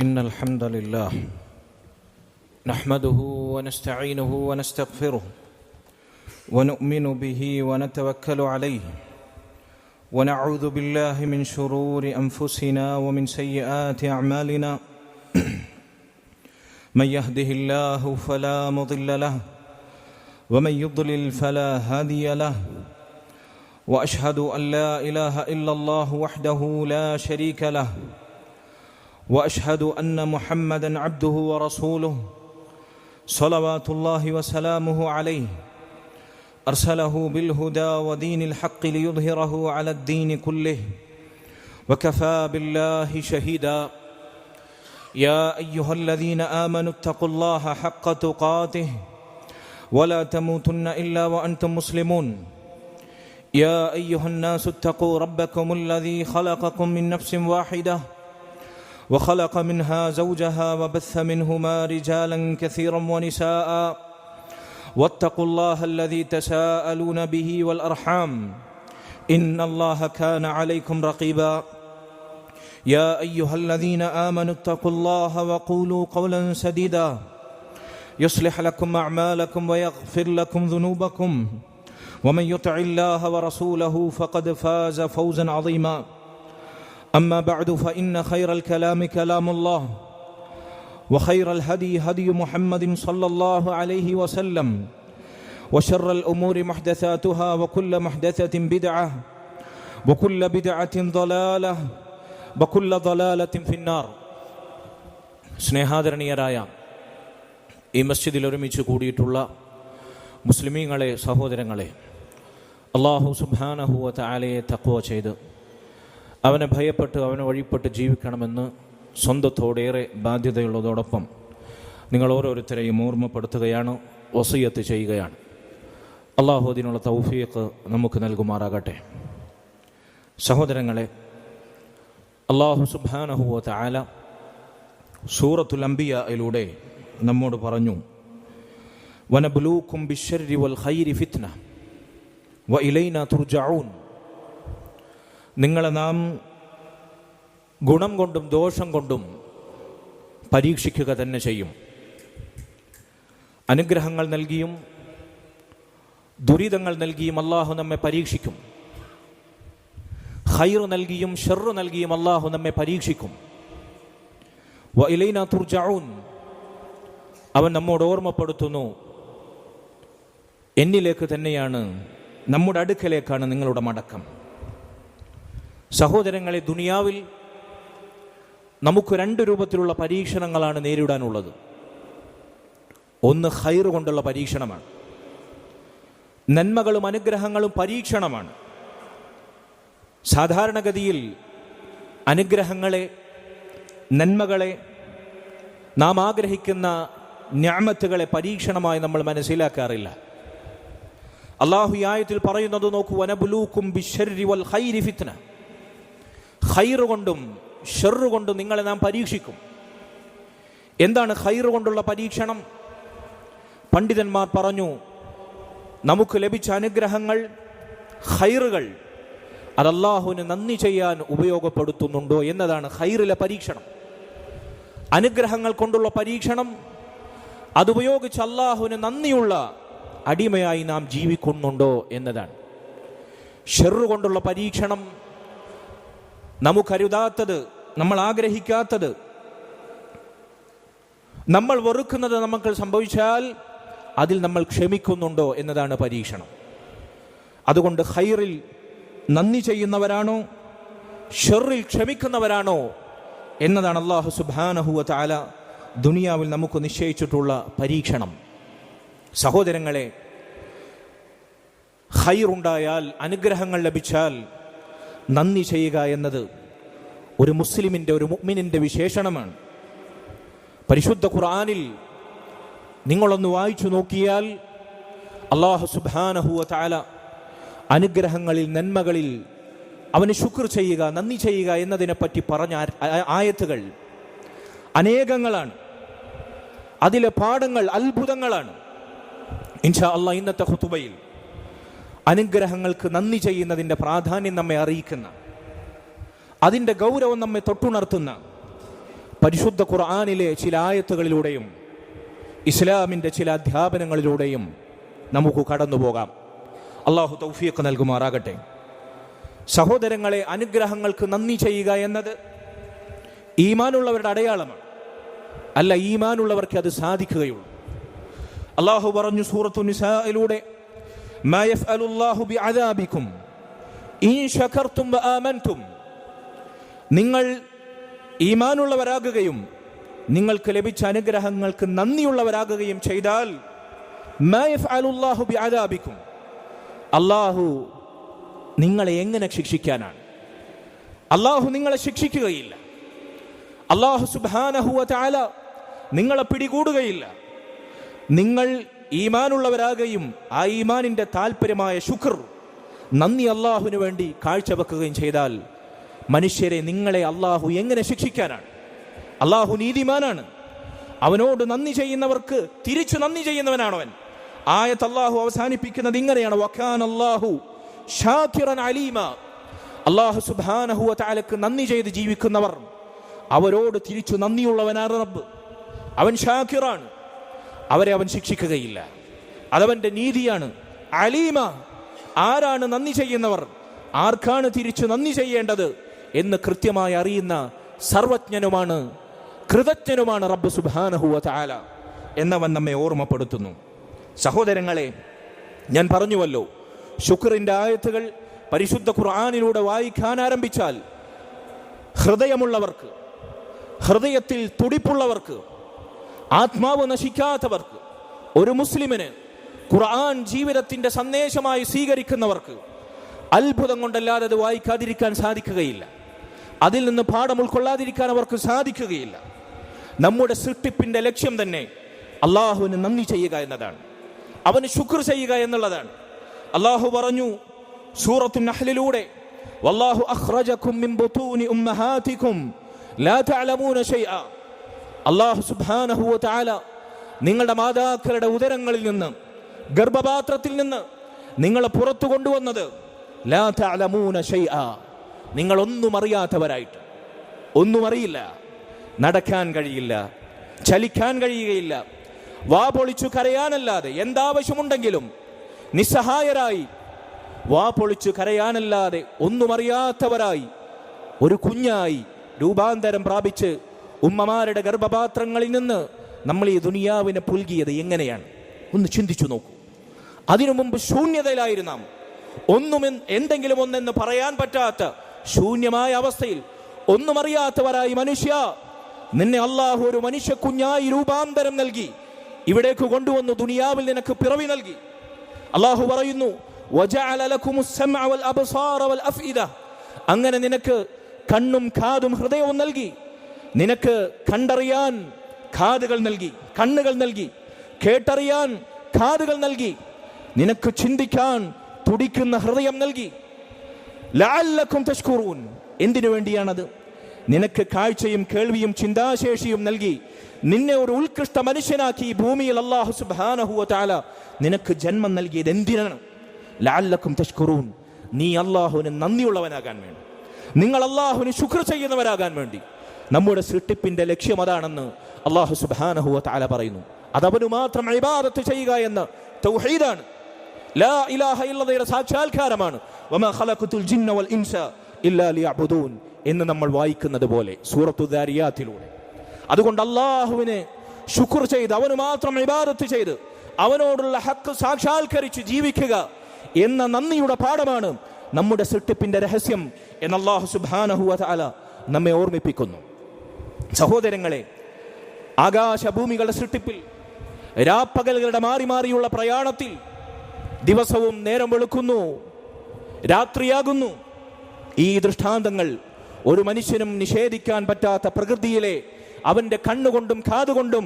إن الحمد لله نحمده ونستعينه ونستغفره ونؤمن به ونتوكل عليه ونعوذ بالله من شرور أنفسنا ومن سيئات أعمالنا من يهده الله فلا مضل له ومن يضلل فلا هادي له وأشهد أن لا إله إلا الله وحده لا شريك له وأشهد أن محمدًا عبده ورسوله صلوات الله وسلامه عليه أرسله بالهدى ودين الحق ليظهره على الدين كله وكفى بالله شهيدا يا أيها الذين آمنوا اتقوا الله حق تقاته ولا تموتن إلا وأنتم مسلمون يا أيها الناس اتقوا ربكم الذي خلقكم من نفس واحدة وخلق منها زوجها وبث منهما رجالا كثيرا ونساء واتقوا الله الذي تساءلون به والأرحام إن الله كان عليكم رقيبا يا أيها الذين آمنوا اتقوا الله وقولوا قولا سديدا يصلح لكم أعمالكم ويغفر لكم ذنوبكم ومن يطع الله ورسوله فقد فاز فوزا عظيما أما بعد فإن خير الكلام كلام الله وخير الهدي هدي محمد صلى الله عليه وسلم وشر الأمور محدثاتها وكل محدثة بدعة وكل بدعة ضلالة وكل ضلالة في النار. സ്നേഹാദരണീയരായ ഈ മസ്ജിദിൽ ഒരുമിച്ച് കൂടിയിട്ടുള്ള മുസ്ലിമീങ്ങളെ, സഹോദരങ്ങളെ, അല്ലാഹു സുബ്ഹാനഹു വ തആലയെ തഖ്വ ചെയ്ത് അവനെ ഭയപ്പെട്ട് അവനെ വഴിപ്പെട്ട് ജീവിക്കണമെന്ന് സ്വന്തത്തോടേറെ ബാധ്യതയുള്ളതോടൊപ്പം നിങ്ങൾ ഓരോരുത്തരെയും ഓർമ്മപ്പെടുത്തുകയാണ്, വസിയത്ത് ചെയ്യുകയാണ്. അള്ളാഹു അതിനുള്ള തൗഫീഖ് നമുക്ക് നൽകുമാറാകട്ടെ. സഹോദരങ്ങളെ, അല്ലാഹു സുബ്ഹാനഹു വ തആല സൂറത്തുൽ അംബിയായിലൂടെ നമ്മോട് പറഞ്ഞു, വനബ്ലൂക്കും ബിശ്ശർരി വൽ ഖൈരി ഫിത്ന വ ഇലൈനാ തുർജഊൻ. നിങ്ങളെ നാം ഗുണം കൊണ്ടും ദോഷം കൊണ്ടും പരീക്ഷിക്കുക തന്നെ ചെയ്യും. അനുഗ്രഹങ്ങൾ നൽകിയും ദുരിതങ്ങൾ നൽകിയും അല്ലാഹു നമ്മെ പരീക്ഷിക്കും. ഖൈർ നൽകിയും ഷർറ് നൽകിയും അല്ലാഹു നമ്മെ പരീക്ഷിക്കും. വ ഇലൈനാ തുർജഊൻ. അവൻ നമ്മോട് ഓർമ്മപ്പെടുത്തുന്നു, എന്നിലേക്ക് തന്നെയാണ്, നമ്മുടെ അടുക്കലേക്കാണ് നിങ്ങളുടെ മടക്കം. സഹോദരങ്ങളെ, ദുനിയാവിൽ നമുക്ക് രണ്ട് രൂപത്തിലുള്ള പരീക്ഷണങ്ങളാണ് നേരിടാനുള്ളത്. ഒന്ന് ഖൈർ കൊണ്ടുള്ള പരീക്ഷണമാണ്. നന്മകളും അനുഗ്രഹങ്ങളും പരീക്ഷണമാണ്. സാധാരണഗതിയിൽ അനുഗ്രഹങ്ങളെ, നന്മകളെ, നാം ആഗ്രഹിക്കുന്ന നിഅമത്തുകളെ പരീക്ഷണമായി നമ്മൾ മനസ്സിലാക്കാറില്ല. അല്ലാഹു ഈ ആയത്തിൽ പറയുന്നത് നോക്കൂ, വനബ്ലൂക്കും ബിശ്ശർരി വൽ ഖൈരി ഫിത്ന. ഖൈർ കൊണ്ടും ഷർറ് കൊണ്ടും നിങ്ങളെ നാം പരീക്ഷിക്കും. എന്താണ് ഖൈർ കൊണ്ടുള്ള പരീക്ഷണം? പണ്ഡിതന്മാർ പറഞ്ഞു, നമുക്ക് ലഭിച്ച അനുഗ്രഹങ്ങൾ, ഖൈറുകൾ, അത് അല്ലാഹുവിന് നന്ദി ചെയ്യാൻ ഉപയോഗപ്പെടുത്തുന്നുണ്ടോ എന്നതാണ് ഖൈറിലെ പരീക്ഷണം. അനുഗ്രഹങ്ങൾ കൊണ്ടുള്ള പരീക്ഷണം, അതുപയോഗിച്ച് അല്ലാഹുവിന് നന്ദിയുള്ള അടിമയായി നാം ജീവിക്കുന്നുണ്ടോ എന്നതാണ്. ഷർറ് കൊണ്ടുള്ള പരീക്ഷണം, നമുക്കരുതാത്തത്, നമ്മൾ ആഗ്രഹിക്കാത്തത്, നമ്മൾ വെറുക്കുന്നത് നമുക്ക് സംഭവിച്ചാൽ അതിൽ നമ്മൾ ക്ഷമിക്കുന്നുണ്ടോ എന്നതാണ് പരീക്ഷണം. അതുകൊണ്ട് ഖൈറിൽ നന്ദി ചെയ്യുന്നവരാണോ ഷർറിൽ ക്ഷമിക്കുന്നവരാണോ എന്നതാണ് അല്ലാഹു സുബ്ഹാനഹു വ തആല ദുനിയാവിൽ നമുക്ക് നിശ്ചയിച്ചിട്ടുള്ള പരീക്ഷണം. സഹോദരങ്ങളെ, ഖൈറുണ്ടായാൽ, അനുഗ്രഹങ്ങൾ ലഭിച്ചാൽ നന്ദി ചെയ്യുക എന്നത് ഒരു മുസ്ലിമിൻ്റെ, ഒരു മുഅ്മിനിൻ്റെ വിശേഷണമാണ്. പരിശുദ്ധ ഖുർആനിൽ നിങ്ങളൊന്ന് വായിച്ചു നോക്കിയാൽ അല്ലാഹു സുബ്ഹാനഹു വ തആല അനുഗ്രഹങ്ങളിൽ, നന്മകളിൽ അവന് ശുക്ർ ചെയ്യുക, നന്ദി ചെയ്യുക എന്നതിനെപ്പറ്റി പറഞ്ഞ ആയത്തുകൾ അനേകങ്ങളാണ്. അതിലെ പാഠങ്ങൾ അത്ഭുതങ്ങളാണ്. ഇൻഷാ അല്ലാഹ് ഇന്നത്തെ ഖുതുബയിൽ അനുഗ്രഹങ്ങൾക്ക് നന്ദി ചെയ്യുന്നതിൻ്റെ പ്രാധാന്യം നമ്മെ അറിയിക്കുന്ന, അതിൻ്റെ ഗൗരവം നമ്മെ തൊട്ടുണർത്തുന്ന പരിശുദ്ധ ഖുർആനിലെ ചില ആയത്തുകളിലൂടെയും ഇസ്ലാമിൻ്റെ ചില അധ്യാപനങ്ങളിലൂടെയും നമുക്ക് കടന്നു പോകാം. അള്ളാഹു തൗഫീഖ് നൽകുമാറാകട്ടെ. സഹോദരങ്ങളെ, അനുഗ്രഹങ്ങൾക്ക് നന്ദി ചെയ്യുക എന്നത് ഈമാനുള്ളവരുടെ അടയാളമാണ്. അല്ല, ഈമാനുള്ളവർക്ക് അത് സാധിക്കുകയുള്ളൂ. അള്ളാഹു പറഞ്ഞു സൂറത്തു നിസായിലൂടെ, മാ യഫ്അലുല്ലാഹു ബിഅദാബികും ഇൻ ശകർതും വആമൻതും. നിങ്ങൾ ഈമാനുള്ളവരാകുകയും നിങ്ങൾക്ക് ലഭിച്ച അനുഗ്രഹങ്ങൾക്ക് നന്ദിയുള്ളവരാകുകയും ചെയ്താൽ, മാ യഫ്അലുല്ലാഹു ബിഅദാബികും, അള്ളാഹു നിങ്ങളെ എങ്ങനെ ശിക്ഷിക്കാനാണ്? അള്ളാഹു നിങ്ങളെ ശിക്ഷിക്കുകയില്ല. അള്ളാഹു സുബ്ഹാനഹു വ തആല നിങ്ങളെ പിടികൂടുകയില്ല. നിങ്ങൾ ഈമാനുള്ളവരാകുകയും ആ ഈമാനിന്റെ താല്പര്യമായ ശുക്ർ, നന്ദി അള്ളാഹുവിന് വേണ്ടി കാഴ്ചവെക്കുകയും ചെയ്താൽ, മനുഷ്യരെ നിങ്ങളെ അള്ളാഹു എങ്ങനെ ശിക്ഷിക്കാനാണ്? അള്ളാഹു നീതിമാനാണ്. അവനോട് നന്ദി ചെയ്യുന്നവർക്ക് തിരിച്ചു നന്ദി ചെയ്യുന്നവനാണവൻ. ആയത്ത് അള്ളാഹു അവസാനിപ്പിക്കുന്നത് ഇങ്ങനെയാണ്, വകാന അല്ലാഹു ശാകിറൻ അലീമ. അള്ളാഹു സുബ്ഹാനഹു വ തആലക്ക് നന്ദി ചെയ്ത് ജീവിക്കുന്നവർ, അവരോട് തിരിച്ചു നന്ദിയുള്ളവനാണ് റബ്ബ്. അവൻ ഷാക്കിറാണ്, അവരെ അവൻ ശിക്ഷിക്കുകയില്ല. അതവന്റെ നീതിയാണ്. അലീമ, ആരാണ് നന്ദി ചെയ്യുന്നവർ, ആർക്കാണ് തിരിച്ചു നന്ദി ചെയ്യേണ്ടത് എന്ന് കൃത്യമായി അറിയുന്ന സർവജ്ഞനുമാണ്, കൃതജ്ഞനുമാണ് റബ്ബ് സുബ്ഹാനഹു വ തആല എന്നവൻ നമ്മെ ഓർമ്മപ്പെടുത്തുന്നു. സഹോദരങ്ങളെ, ഞാൻ പറഞ്ഞുവല്ലോ, ശുക്റിന്റെ ആയത്തുകൾ പരിശുദ്ധ ഖുർആനിലൂടെ വായിക്കാൻ ആരംഭിച്ചാൽ ഹൃദയമുള്ളവർക്ക്, ഹൃദയത്തിൽ തുടിപ്പുള്ളവർക്ക്, ആത്മാവ് നശിക്കാത്തവർക്ക്, ഒരു മുസ്ലിമിന് ഖുർആൻ ജീവിതത്തിന്റെ സന്ദേശമായി സ്വീകരിക്കുന്നവർക്ക് അത്ഭുതം കൊണ്ടല്ലാതെ അത് വായിക്കാതിരിക്കാൻ സാധിക്കുകയില്ല. അതിൽ നിന്ന് പാഠം ഉൾക്കൊള്ളാതിരിക്കാൻ അവർക്ക് സാധിക്കുകയില്ല. നമ്മുടെ സൃഷ്ടിപ്പിന്റെ ലക്ഷ്യം തന്നെ അള്ളാഹുവിന് നന്ദി ചെയ്യുക എന്നതാണ്, അവന് ശുക്ർ ചെയ്യുക എന്നുള്ളതാണ്. അള്ളാഹു പറഞ്ഞു സൂറത്തു നഹ്ലിലൂടെ, വല്ലാഹു അഖ്റജകും മിൻ ബുതൂനി ഉമ്മഹാതികും ലാ തഅലമൂന ശൈഅ. അല്ലാഹു സുബ്ഹാനഹു വ തആല നിങ്ങളുടെ മാതാക്കളുടെ ഉദരങ്ങളിൽ നിന്ന്, ഗർഭപാത്രത്തിൽ നിന്ന് നിങ്ങളെ പുറത്തു കൊണ്ടുവന്നത് ലാ തഅലമൂന ശൈഅ, നിങ്ങളൊന്നും അറിയാത്തവരായിട്ട്. ഒന്നും അറിയില്ല, നടക്കാൻ കഴിയില്ല, ചലിക്കാൻ കഴിയുകയില്ല, വാ പൊളിച്ചു കരയാനല്ലാതെ, എന്താവശ്യമുണ്ടെങ്കിലും നിസ്സഹായരായി വാ പൊളിച്ചു കരയാനല്ലാതെ ഒന്നും അറിയാത്തവരായി ഒരു കുഞ്ഞായി രൂപാന്തരം പ്രാപിച്ച് ഉമ്മമാരുടെ ഗർഭപാത്രങ്ങളിൽ നിന്ന് നമ്മൾ ഈ ദുനിയാവിനെ പുൽകിയത് എങ്ങനെയാണ്? ഒന്ന് ചിന്തിച്ചു നോക്കൂ. അതിനു മുമ്പ് ശൂന്യതയിലായിരുന്നു നാം. ഒന്നും എന്തെങ്കിലും ഒന്നെന്ന് പറയാൻ പറ്റാത്ത ശൂന്യമായ അവസ്ഥയിൽ ഒന്നും അറിയാത്തവരായി മനുഷ്യ, നിന്നെ അള്ളാഹു ഒരു മനുഷ്യ കുഞ്ഞായി രൂപാന്തരം നൽകി ഇവിടേക്ക് കൊണ്ടുവന്നു, ദുനിയാവിൽ നിനക്ക് പിറവി നൽകി. അള്ളാഹു പറയുന്നു, വജഅല ലക്കുമുസ് സമഅ വൽ അബ്സാറ വൽ അഫ്ഇദ. അങ്ങനെ നിനക്ക് കണ്ണും കാതും ഹൃദയവും നൽകി, നിനക്ക് കണ്ടറിയാൻ കാതുകൾ നൽകി, കണ്ണുകൾ നൽകി, കേട്ടറിയാൻ കാതുകൾ നൽകി, നിനക്ക് ചിന്തിക്കാൻ തുടിക്കുന്ന ഹൃദയം നൽകി. ലഅല്ലക്കും തഷ്കുറൂൻ. എന്തിനു വേണ്ടിയാണത്? നിനക്ക് കാഴ്ചയും കേൾവിയും ചിന്താശേഷിയും നൽകി നിന്നെ ഒരു ഉത്കൃഷ്ട മനുഷ്യനാക്കി ഈ ഭൂമിയിൽ അല്ലാഹു സുബ്ഹാനഹു വ തആല നിനക്ക് ജന്മം നൽകിയത് എന്തിനാണ്? ലഅല്ലക്കും തഷ്കുറൂൻ. നീ അല്ലാഹുവിന് നന്ദിയുള്ളവനാകാൻ വേണ്ടി, നിങ്ങൾ അല്ലാഹുവിന് ശുക്ർ ചെയ്യുന്നവരാകാൻ വേണ്ടി. നമ്മുടെ സൃഷ്ടിപ്പിന്റെ ലക്ഷ്യം അതാണെന്ന് അല്ലാഹു സുബ്ഹാനഹു വ തആല പറയുന്നു. അതവന് മാത്രം ഇബാദത്ത് ചെയ്യുക എന്ന തൗഹീദാണ്. ലാ ഇലാഹ ഇല്ലല്ലാഹയുടെ സാക്ഷാത്കാരമാണ്. വമാ ഖലഖതുൽ ജിന്ന വൽ ഇൻസ ഇല്ലാ ലിയഅ്ബുദൂൻ എന്ന് നമ്മൾ വായിക്കുന്നത് പോലെ സൂറത്തു ദാരിയാത്തിലൂടെ. അതുകൊണ്ട് അല്ലാഹുവിനെ ശുക്ർ ചെയ്ത്, അവന് മാത്രം ഇബാദത്ത് ചെയ്ത്, അവനോടുള്ള ഹക്ക് സാക്ഷാത്കരിച്ച് ജീവിക്കുക എന്ന നന്ദിയുടെ പാഠമാണ് നമ്മുടെ സൃഷ്ടിപ്പിന്റെ രഹസ്യം എന്ന് അല്ലാഹു സുബ്ഹാനഹു വ തആല നമ്മെ ഓർമ്മിപ്പിക്കുന്നു. സഹോദരങ്ങളെ, ആകാശഭൂമികളുടെ സൃഷ്ടിപ്പിൽ, രാപ്പകലുകളുടെ മാറി മാറിയുള്ള പ്രയാണത്തിൽ, ദിവസവും നേരം വെളുക്കുന്നു, രാത്രിയാകുന്നു. ഈ ദൃഷ്ടാന്തങ്ങൾ ഒരു മനുഷ്യനും നിഷേധിക്കാൻ പറ്റാത്ത പ്രകൃതിയിലെ അവന്റെ കണ്ണുകൊണ്ടും കാതുകൊണ്ടും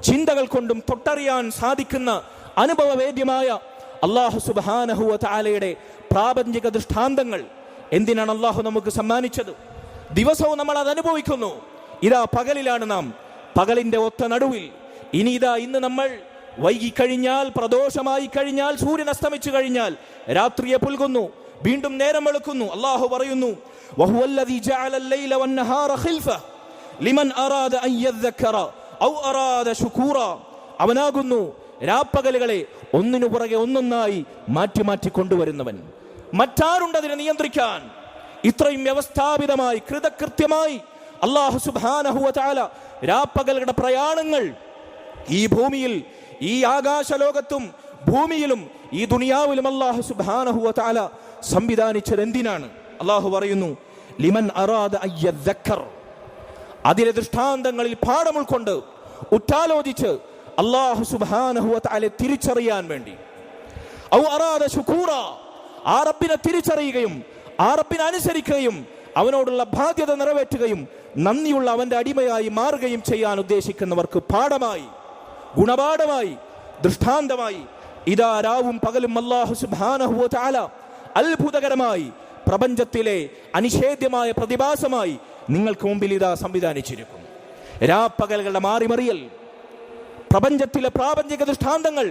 ചിന്തകൾ കൊണ്ടും തൊട്ടറിയാൻ സാധിക്കുന്ന അനുഭവവേദ്യമായ അല്ലാഹു സുബ്ഹാനഹു വ തആലയുടെ പ്രാപഞ്ചിക ദൃഷ്ടാന്തങ്ങൾ എന്തിനാണ് അല്ലാഹു നമുക്ക് സമ്മാനിച്ചത്? ദിവസവും നമ്മൾ അത് അനുഭവിക്കുന്നു. ഇതാ പകലിലാണ് നാം, പകലിന്റെ ഒത്ത നടുവിൽ. ഇനി ഇന്ന് നമ്മൾ വൈകിക്കഴിഞ്ഞാൽ, പ്രദോഷമായി കഴിഞ്ഞാൽ, സൂര്യൻ അസ്തമിച്ചു കഴിഞ്ഞാൽ രാത്രിയെ പുൽകുന്നു, വീണ്ടും നേരം വെളുക്കുന്നു. അല്ലാഹു പറയുന്നു, വഹുവല്ലദീ ജഅല അൽ-ലൈല വൻ-നഹാറ ഖിൽഫ. ലിമൻ അറാദ അൻ യദ്ദക്കറ ഔ അറാദ ശുകൂറ. അവനാകുന്നു രാപ്പകലുകളെ ഒന്നിനു പുറകെ ഒന്നൊന്നായി മാറ്റി മാറ്റി കൊണ്ടുവരുന്നവൻ. മറ്റാരുണ്ട് അതിനെ നിയന്ത്രിക്കാൻ? ഇത്രയും വ്യവസ്ഥാപിതമായി കൃതകൃത്യമായി അല്ലാഹു സുബ്ഹാനഹു വ തആല രാപ്പകലുകളുടെ പ്രയാണങ്ങൾ ഈ ഭൂമിയിൽ, ഈ ആകാശലോകത്തും ഭൂമിയിലും ഈ ദുനിയാവിലും അല്ലാഹു സുബ്ഹാനഹു വ തആല സംവിധാനിച്ചത് എന്തിനാണ്? അല്ലാഹു പറയുന്നു, ലിമൻ അറാദ അൻ യദ്ദക്കർ. അതിലെ ദൃഷ്ടാന്തങ്ങളിൽ പാഠം ഉൾക്കൊണ്ട് ഉറ്റാലോചിച്ച് അല്ലാഹു സുബ്ഹാനഹു വ തആല തിരിച്ചറിയാൻ വേണ്ടി. ഔ അറാദ ശുകൂറ. ആ റബ്ബിനെ തിരിച്ചറിയുകയും ആ റബ്ബിനെ അനുസരിക്കുകയും അവനോടുള്ള ബാധ്യത നിറവേറ്റുകയും നന്ദിയുള്ള അവന്റെ അടിമയായി മാറുകയും ചെയ്യാൻ ഉദ്ദേശിക്കുന്നവർക്ക് പാഠമായി, ഗുണപാഠമായി, ദൃഷ്ടാന്തമായി ഇതാ രാവും പകലും അല്ലാഹു സുബ്ഹാനഹു വ തആല അത്ഭുതകരമായി പ്രപഞ്ചത്തിലെ അനിഷേധ്യമായ പ്രതിഭാസമായി നിങ്ങൾക്ക് മുമ്പിൽ ഇതാ സംവിധാനിച്ചിരിക്കുന്നു. രാപ്പകലുകളുടെ മാറിമറിയൽ, പ്രപഞ്ചത്തിലെ പ്രാപഞ്ചിക ദൃഷ്ടാന്തങ്ങൾ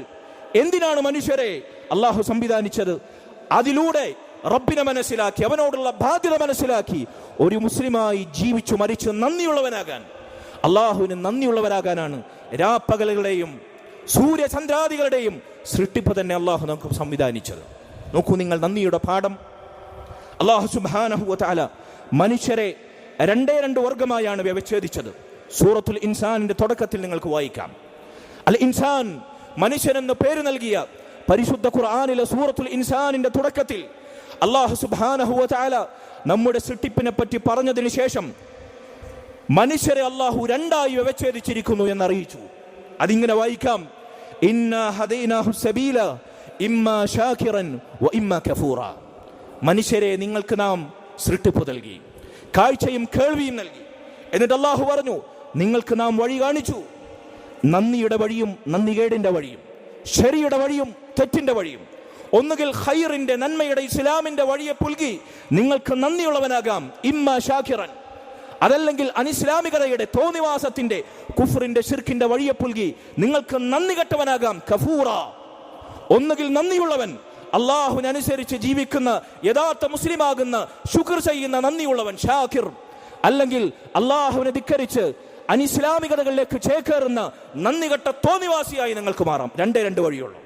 എന്തിനാണ് മനുഷ്യരെ അല്ലാഹു സംവിധാനിച്ചത്? അതിലൂടെ റബ്ബിനെ മനസ്സിലാക്കി, അവനോടുള്ള ബാധ്യത മനസ്സിലാക്കി ഒരു മുസ്ലിമായി ജീവിച്ചു മരിച്ച് നന്ദിയുള്ളവനാകാൻ, അല്ലാഹുവിന് നന്ദിയുള്ളവരാകാനാണ് രാപ്പകലുകളുടെയും സൂര്യചന്ദ്രാദികളുടെയും സൃഷ്ടിപ്പ് തന്നെ അല്ലാഹു നമുക്ക് സംവിധാനിച്ചത്. നോക്കൂ നിങ്ങൾ, നന്ദിയുടെ പാഠം. അല്ലാഹു സുബ്ഹാനഹു വ തആല മനുഷ്യരെ രണ്ട് വർഗമായാണ് വ്യവച്ഛേദിച്ചത്. സൂറത്തുൽ ഇൻസാനിന്റെ തുടക്കത്തിൽ നിങ്ങൾക്ക് വായിക്കാം. അൽ ഇൻസാൻ, മനുഷ്യനെന്ന് പേര് നൽകിയ പരിശുദ്ധ ഖുർആനിലെ സൂറത്തുൽ ഇൻസാനിന്റെ തുടക്കത്തിൽ അല്ലാഹു സുബ്ഹാനഹു വ തആല നമ്മുടെ സൃഷ്ടിപ്പിനെ പറ്റി പറഞ്ഞതിന് ശേഷം മനുഷ്യരെ അല്ലാഹു രണ്ടായി വ്യവച്ഛേദിച്ചിരിക്കുന്നു എന്നറിയിച്ചു. അതിങ്ങനെ വായിക്കാം, ഇന്നാ ഹദൈനാഹു സബീല ഇമ്മാ ശാകിറൻ വ ഇമ്മാ കഫൂറ. മനുഷ്യരെ നിങ്ങൾക്ക് നാം സൃഷ്ടിപ്പ് നൽകി, കാഴ്ചയും കേൾവിയും നൽകി. എന്നിട്ട് അല്ലാഹു പറഞ്ഞു, നിങ്ങൾക്ക് നാം വഴി കാണിച്ചു, നന്ദിയുടെ വഴിയും നന്ദികേടിന്റെ വഴിയും, ശരിയുടെ വഴിയും തെറ്റിന്റെ വഴിയും. ഒന്നുകിൽ ഖൈറിന്റെ, നന്മയുടെ, ഇസ്ലാമിന്റെ വഴിയെ പുൽകി നിങ്ങൾക്ക് നന്ദിയുള്ളവനാകാം, ഇമ്മാ ശാകിറൻ. അതല്ലെങ്കിൽ അനിസ്ലാമികതയുടെ, തോന്നിവാസത്തിന്റെ, കുഫറിന്റെ, ശിർക്കിന്റെ വഴിയെ പുൽകി നിങ്ങൾക്ക് നന്ദി കെട്ടവനാകാം, കഫൂറ. ഒന്നുകിൽ നന്ദിയുള്ളവൻ, അള്ളാഹുവിനനുസരിച്ച് ജീവിക്കുന്ന യഥാർത്ഥ മുസ്ലിമാകുന്ന, ശുക്ർ ചെയ്യുന്ന നന്ദിയുള്ളവൻ ഷാകിർ. അല്ലെങ്കിൽ അള്ളാഹുവിനെ ധിക്കരിച്ച് അനിസ്ലാമികതകളിലേക്ക് ചേക്കേറുന്ന നന്ദി കെട്ട തോന്നിവാസിയായി നിങ്ങൾക്ക് മാറാം. രണ്ട് വഴിയുള്ളൂ.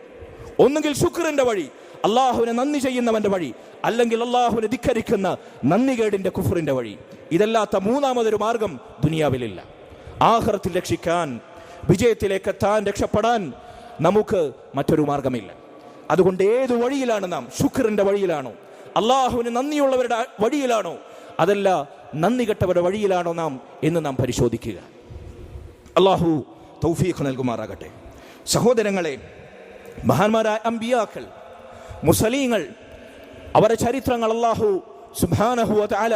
ഒന്നുകിൽ ശുക്റിന്റെ വഴി, അള്ളാഹുവിനെ നന്ദി ചെയ്യുന്നവന്റെ വഴി, അല്ലെങ്കിൽ അള്ളാഹുവിനെ ധിക്കരിക്കുന്ന നന്ദികേടിന്റെ കുഫറിന്റെ വഴി. ഇതല്ലാത്ത മൂന്നാമതൊരു മാർഗം ദുനിയാവിലില്ല. ആഖിറത്തിൽ രക്ഷിക്കാൻ, വിജയത്തിലേക്ക് എത്താൻ, രക്ഷപ്പെടാൻ നമുക്ക് മറ്റൊരു മാർഗമില്ല. അതുകൊണ്ട് ഏതു വഴിയിലാണ് നാം? ശുക്റിന്റെ വഴിയിലാണോ? അള്ളാഹുവിന് നന്ദിയുള്ളവരുടെ വഴിയിലാണോ? അതല്ല നന്ദി കെട്ടവരുടെ വഴിയിലാണോ നാം എന്ന് നാം പരിശോധിക്കുക. അള്ളാഹു തൗഫീഖ് നൽകുമാറാകട്ടെ. സഹോദരങ്ങളെ, മഹാന്മാരായ അംബിയാക്കൾ, മുർസലീങ്ങൾ, അവരുടെ ചരിത്രങ്ങൾ അല്ലാഹു സുബ്ഹാനഹു വ തആല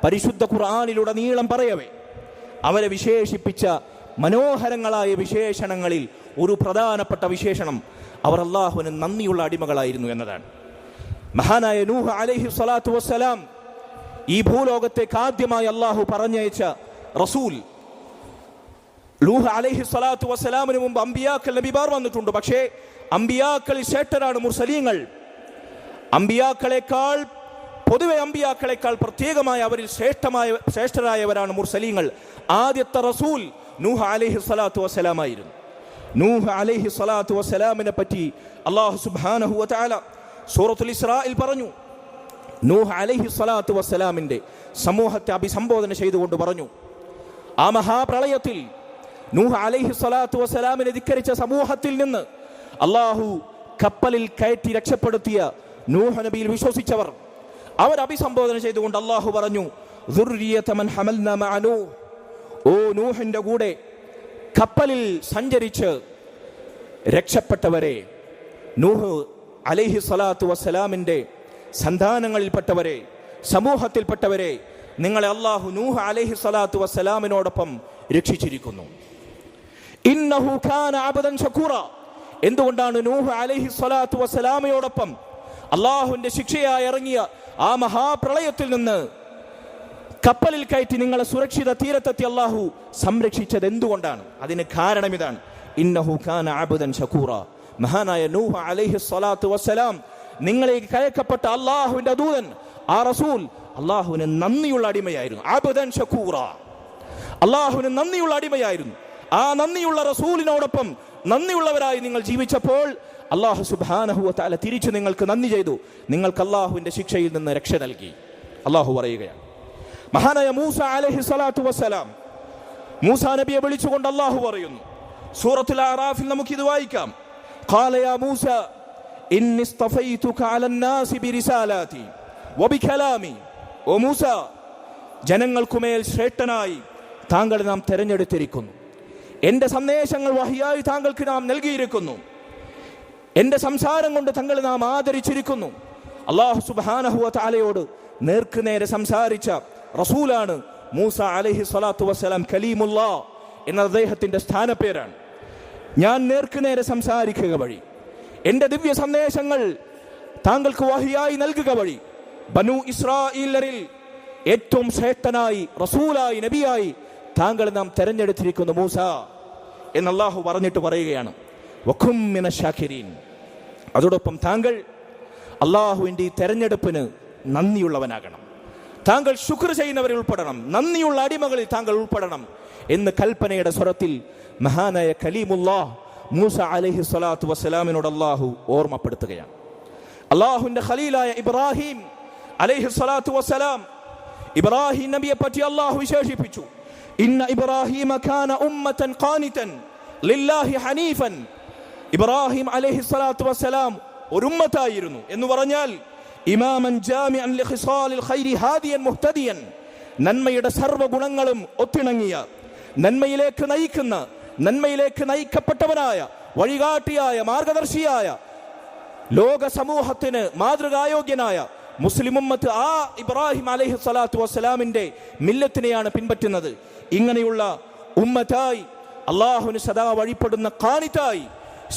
പരിശുദ്ധ ഖുർആനിലൂടെ നീളം പറയവേ അവരെ വിശേഷിപ്പിച്ച മനോഹരങ്ങളായ വിശേഷണങ്ങളിൽ ഒരു പ്രധാനപ്പെട്ട വിശേഷണം അവർ അല്ലാഹുവിന് നന്ദിയുള്ള അടിമകളായിരുന്നു എന്നതാണ്. മഹാനായ നൂഹ് അലൈഹി സ്വലാത്തു വസ്സലാം, ഈ ഭൂലോകത്തേക്ക് ആദ്യമായി അല്ലാഹു പറഞ്ഞയച്ച റസൂൽ. നൂഹ് അലൈഹി സ്വലാത്തു വസ്സലാമിന് മുമ്പ് അംബിയാക്കൾ, നബിമാർ വന്നിട്ടുണ്ട്. പക്ഷേ അംബിയാക്കളിൽ ശ്രേഷ്ഠരാണ് മുർസലീങ്ങൾ. അംബിയാക്കളെക്കാൾ, പൊതുവെ അംബിയാക്കളെക്കാൾ പ്രത്യേകമായ അവരിൽ ശ്രേഷ്ഠരായവരാണ് മുർസലീങ്ങൾ. ആദ്യത്തെ റസൂൽ നൂഹ് അലൈഹി സ്വലാത്തു വസ്സലാമായിരുന്നു. നൂഹ് അലൈഹി സ്വലാത്തു വസ്സലാമിനെ പറ്റി അല്ലാഹു സുബ്ഹാനഹു വ തആല സൂറത്തുൽ ഇസ്രായിൽ പറഞ്ഞു. നൂഹ് അലൈഹി സ്വലാത്തു വസ്സലാമിന്റെ സമൂഹത്തെ അഭിസംബോധന ചെയ്തുകൊണ്ട് പറഞ്ഞു, ആ മഹാപ്രളയത്തിൽ നൂഹ് അലൈഹി സ്വലാത്തു വസ്സലാമിനെ ധിക്കരിച്ച സമൂഹത്തിൽ നിന്ന് അല്ലാഹു കപ്പലിൽ കയറ്റി രക്ഷപ്പെടുത്തിയ നൂഹ് നബിയിൽ വിശ്വസിച്ചവർ, അവർ അഭിസംബോധന ചെയ്തുകൊണ്ട് അല്ലാഹു പറഞ്ഞു, ദുർരിയത മൻ ഹമൽനാ മഅ നൂഹ്, ഓ നൂഹിന്റെ കൂടെ കപ്പലിൽ സഞ്ചരിച്ച് രക്ഷപ്പെട്ടവരെ, നൂഹ് അലൈഹി സ്വലാത്തു വസ്സലാമിന്റെ സന്താനങ്ങളിൽപ്പെട്ടവരെ, സമൂഹത്തിൽപ്പെട്ടവരെ, നിങ്ങളെ അല്ലാഹു നൂഹ് അലൈഹി സ്വലാത്തു വസ്സലാമിനോടൊപ്പം രക്ഷിച്ചിരിക്കുന്നു. ഇന്നഹു കാന അബ്ദൻ ശകൂറ. എന്തുകൊണ്ടാണ് നൂഹ് അലൈഹി സ്വലാത്തു വസ്സലാമയോടൊപ്പം അല്ലാഹുവിന്റെ ശിക്ഷയായി ഇറങ്ങിയ ആ മഹാപ്രളയത്തിൽ നിന്ന് കപ്പലിൽ കയറ്റി നിങ്ങളെ സുരക്ഷിത തീരത്തെത്തി അല്ലാഹു സംരക്ഷിച്ചത് എന്തുകൊണ്ടാണ്? അതിന് കാരണം ഇതാണ്, ഇന്നഹു കാന അബ്ദൻ ശകൂറ. മഹാനായ നൂഹ് അലൈഹി സ്വലാത്തു വസ്സലാം, നിങ്ങളിലേക്ക് കയക്കപ്പെട്ട അല്ലാഹുവിന്റെ ദൂതൻ, ആ റസൂൽ അല്ലാഹുവിന് നന്ദിയുള്ള അടിമയായിരുന്നു. അബ്ദൻ ശകൂറ. അള്ളാഹുവിന് നന്ദിയുള്ള അടിമയായിരുന്നു. ആ നന്ദിയുള്ള റസൂലിനോടൊപ്പം നന്ദിയുള്ളവരായി നിങ്ങൾ ജീവിച്ചപ്പോൾ അള്ളാഹു സുബ്ഹാനഹു വ തആല തിരിച്ചു നിങ്ങൾക്ക് നന്ദി ചെയ്തു. നിങ്ങൾക്ക് അള്ളാഹുവിന്റെ ശിക്ഷയിൽ നിന്ന് രക്ഷ നൽകി. അള്ളാഹു പറയുകയാണ്, മഹാനായ മൂസ അലൈഹി സ്വലാത്തു വസ്സലാം, മൂസാ നബിയെ വിളിച്ചുകൊണ്ട് അള്ളാഹു പറയുന്നു, സൂറത്തുൽ അറാഫിൽ നമുക്കിത് വായിക്കാം. ഖാല യാ മൂസ ഇന്നി ഇസ്തഫൈതുക അലന്നാസി ബിരിസാലാതി വബികലാമി. ഓ മൂസ, ജനങ്ങൾക്കുമേൽ ശ്രേഷ്ഠനായി താങ്കളെ നാം തെരഞ്ഞെടുത്തിരിക്കുന്നു. എന്റെ സന്ദേശങ്ങൾ വഹിയായി താങ്കൾക്ക് നാം നൽകിയിരിക്കുന്നു. എന്റെ സംസാരം കൊണ്ട് താങ്കളെ നാം ആദരിച്ചിരിക്കുന്നു. അല്ലാഹു സുബ്ഹാനഹു വ തആലയോട് നേർക്കുനേരെ സംസാരിച്ച റസൂലാണ് മൂസ അലൈഹി സ്വലാത്തു വസ്സലാം. കലീമുല്ലാഹ് എന്ന അദ്ദേഹത്തിന്റെ സ്ഥാനപ്പേരാണ്. ഞാൻ നേർക്കുനേരെ സംസാരിക്കുക വഴി, എന്റെ ദിവ്യ സന്ദേശങ്ങൾ താങ്കൾക്ക് വഹിയായി നൽകുക വഴി ബനു ഇസ്രായേലരിൽ ഏറ്റവും ശ്രേഷ്ഠനായി റസൂലായി നബിയായി താങ്കളെ നാം തെരഞ്ഞെടുത്തിരിക്കുന്നു മൂസ എന്ന് അല്ലാഹു പറഞ്ഞിട്ട് പറയുകയാണ്, വകും മിനശ് ശാകിരീൻ. അതോടൊപ്പം താങ്കൾ അല്ലാഹുവിന്റെ ഈ തെരഞ്ഞെടുപ്പിന് നന്ദിയുള്ളവനാകണം. താങ്കൾ ശുക്ർ ചെയ്യുന്നവരിൽ ഉൾപ്പെടണം, നന്ദിയുള്ള അടിമകളിൽ താങ്കൾ ഉൾപ്പെടണം എന്ന് കൽപ്പനയുടെ സ്വരത്തിൽ മഹാനായ കലീമുല്ലാഹ് മൂസ അലൈഹി സ്വലാത്തു വസ്സലാമിനോട് അല്ലാഹു ഓർമ്മപ്പെടുത്തുകയാണ്. അല്ലാഹുവിന്റെ ഖലീലായ ഇബ്രാഹിം അലൈഹി സ്വലാത്തു വസ്സലാം, ഇബ്രാഹിം നബിയെ പറ്റി അല്ലാഹു വിശേഷിപ്പിച്ചു, ഇന്ന ഇബ്രാഹിമ കാന ഉമ്മതൻ ഖാനിതൻ ലില്ലാഹി ഹനീഫൻ. ഇബ്രാഹിം അലൈഹി സ്വലാത്തു വസ്സലാം ഒരു ഉമ്മത്തായിരുന്നു എന്ന് പറഞ്ഞാൽ ഇമാമൻ ജാമിഅൻ ലിഖിസാലിൽ ഖൈരി ഹാദിയൻ മുഹ്തദിയൻ, നന്മയുടെ സർവ്വ ഗുണങ്ങളും ഒത്തിണങ്ങിയ, നന്മയിലേക്ക് നയിക്കുന്ന, നന്മയിലേക്ക് നയിക്കപ്പെട്ടവനായ, വഴികാട്ടിയായ, മാർഗദർശിയായ, ലോക സമൂഹത്തിന് മാതൃകായോഗ്യനായ മുസ്ലിം ഉമ്മത്ത് ആ ഇബ്രാഹിം അലൈഹി സ്വലാത്തു വസ്സലാമിന്റെ മില്ലത്തിനെയാണ് പിൻപറ്റുന്നത്. ഇങ്ങനെയുള്ള ഉമ്മത്തായി, അള്ളാഹുവിന് സദാ വഴിപ്പെടുന്ന ഖാനിതായി,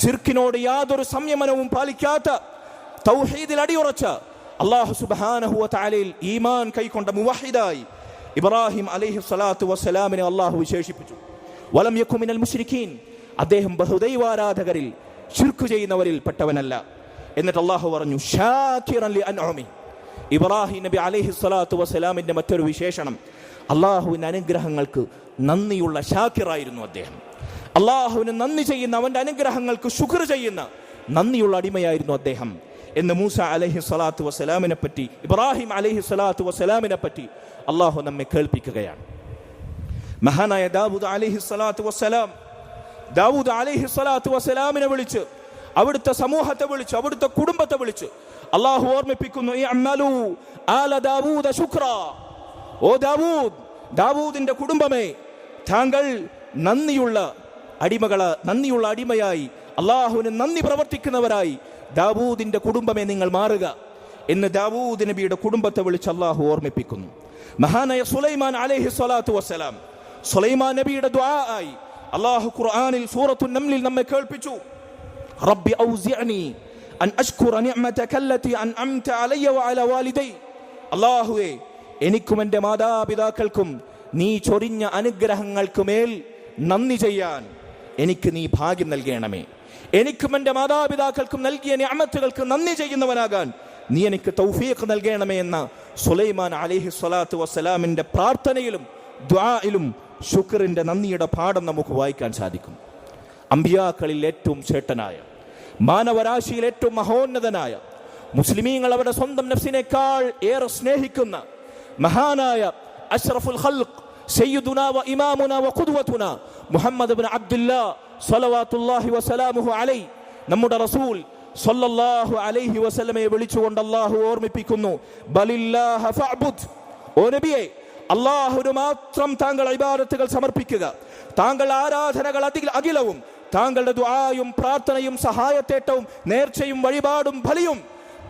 ശിർക്കിനോട് യാതൊരു സംയമനവും പാലിക്കാത്ത, തൗഹീദിൽ അടിയുറച്ച, അല്ലാഹു സുബ്ഹാനഹു വ തആലയിൽ ഈമാൻ കൈക്കൊണ്ട മുവഹിദായി ഇബ്രാഹിം അലൈഹി സ്വലാത്തു വസ്സലാമിനെ അല്ലാഹു വിശേഷിപ്പിച്ചു. വലം യകു മിനൽ മുശ്രിക്കീൻ, അദ്ദേഹം ബഹുദൈവാരാധകരിൽ ശിർക്ക് ചെയ്യുന്നവരിൽ പെട്ടവനല്ല. എന്നിട്ട് അല്ലാഹു പറഞ്ഞു, ഷാകിറൻ ലി അൻഉമി. ഇബ്രാഹിം നബി അലൈഹി സ്വലാത്തു വസ്സലാമിന്റെ മറ്റൊരു വിശേഷണം, അള്ളാഹുവിന്റെ അനുഗ്രഹങ്ങൾക്ക് നന്ദിയുള്ള ഷാക്കിറായിരുന്നു അദ്ദേഹം. അള്ളാഹുവിന് നന്ദി ചെയ്യുന്ന, അവന്റെ അനുഗ്രഹങ്ങൾക്ക് ശുക്ർ ചെയ്യുന്ന നന്ദിയുള്ള അടിമയായിരുന്നു അദ്ദേഹം എന്ന് മൂസ അലൈഹി സ്വലാത്തു വസ്സലാമിനെ പറ്റി, ഇബ്രാഹിം അലൈഹി സ്വലാത്തു വസ്സലാമിനെ പറ്റി അള്ളാഹു നമ്മെ കേൾപ്പിക്കുകയാണ്. മഹാനായ ദാവൂദ് അലൈഹി സ്വലാത്തു വസ്സലാം, ദാവൂദ് അലൈഹി സ്വലാത്തു വസ്സലാമിനെ വിളിച്ച്, അവിടുത്തെ സമൂഹത്തെ വിളിച്ച്, അവിടുത്തെ കുടുംബത്തെ വിളിച്ച് അള്ളാഹു ഓർമ്മിപ്പിക്കുന്നു, ഇഅ്മലൂ ആല ദാവൂദ ശുക്രാ. ഓ ദാവൂദ്, ദാവൂദിന്റെ കുടുംബമേ, താങ്കൾ നന്ദിയുള്ള അടിമയായി, അള്ളാഹുവിന് നന്ദി പ്രവർത്തിക്കുന്നവരായി ദാവൂദിന്റെ കുടുംബമേ നിങ്ങൾ മാറുക എന്ന് ദാവൂദ് നബിയുടെ കുടുംബത്തെ വിളിച്ച് അള്ളാഹു ഓർമ്മിപ്പിക്കുന്നു. മഹാനായ സുലൈമാൻ അലൈഹി സ്വലാത്തു വസ്സലാം, സുലൈമാൻ നബിയുടെ ദുആ ആയി അള്ളാഹു ഖുർആനിൽ സൂറത്തുൻ നംലിൽ നമ്മെ കേൾപ്പിച്ചു, റബ്ബി ഔസിഅനി അൻ അശ്കുറ നിഅമതക അല്ലതി അൻഅംത അലയ്യ വഅലാ വാലിദൈ. അല്ലാഹുവേ, എനിക്കും എൻ്റെ മാതാപിതാക്കൾക്കും നീ ചൊരിഞ്ഞ അനുഗ്രഹങ്ങൾക്കുമേൽ നന്ദി ചെയ്യാൻ എനിക്ക് നീ ഭാഗ്യം നൽകണമേ. എനിക്കും എൻ്റെ മാതാപിതാക്കൾക്കും നൽകിയ നിഅമത്തുകൾക്ക് നന്ദി ചെയ്യുന്നവനാകാൻ നീ എനിക്ക് തൗഫീഖ് നൽകണമേ എന്ന സുലൈമാൻ അലൈഹി സ്വലാത്തു വസ്സലാമിന്റെ പ്രാർത്ഥനയിലും ദുആയിലും ശുക്റിന്റെ നന്ദിയുടെ പാഠം നമുക്ക് വായിക്കാൻ സാധിക്കും. അമ്പിയാക്കളിൽ ഏറ്റവും ശ്രേഷ്ഠനായ, മാനവരാശിയിൽ ഏറ്റവും മഹോന്നതനായ, മുസ്ലിമീങ്ങൾ അവരുടെ സ്വന്തം നഫ്സിനേക്കാൾ ഏറെ സ്നേഹിക്കുന്ന മഹാനായ അഷ്റഫുൽ ഖൽഖ് സയ്യിദുനാ വ ഇമാമുനാ വ ഖുദ്വതുനാ മുഹമ്മദ് ഇബ്നു അബ്ദുല്ലാ സ്വല്ലവാതുല്ലാഹി വസലാമുഹു അലൈഹി, നമ്മുടെ റസൂൽ സ്വല്ലല്ലാഹു അലൈഹി വസല്ലമയെ വിളിച്ചുകൊണ്ട് അല്ലാഹു ഓർമ്മിപ്പിക്കുന്നു, ബലില്ലാഹ ഫഅബ്ദ്. ഓ നബിയേ, അല്ലാഹുവിന് മാത്രം താങ്കൾ ഇബാദത്തുകൾ സമർപ്പിക്കുക. താങ്കൾ ആരാധനകൾ അഖിലവും, താങ്കളുടെ ദുആയും പ്രാർത്ഥനയും സഹായത്തേട്ടവും നേർച്ചയും വഴിപാടും ബലിയും